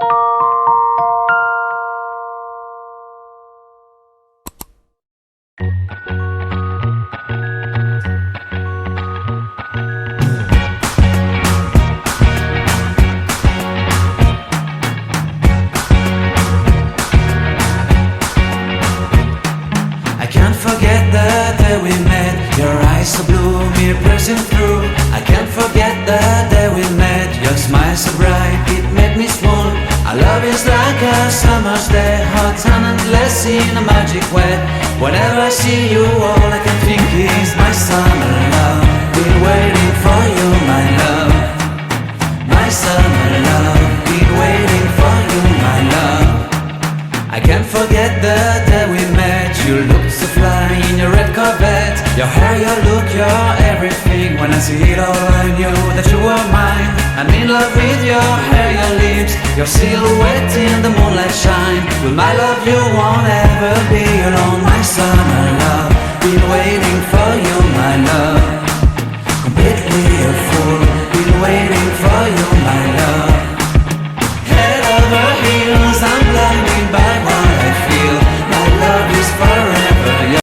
I can't forget the day we met. Your eyes so blue, me piercing through. I can't forget the day we met. Your smile so bright, it made me swoon. Our love is like a summer's day, hot and endless in a magic way. Whenever I see you, all I can think is my summer love. Been waiting for you, my love. My summer love. Been waiting for you, my love. I can't forget the day we met. You looked so fly in your red Corvette. Your hair, your look, your everything. When I see it all, I knew that you were mine. I'm in love with your hair, your lips, your silhouette in the moonlight shine. With my love you won't ever be alone. My summer love, been waiting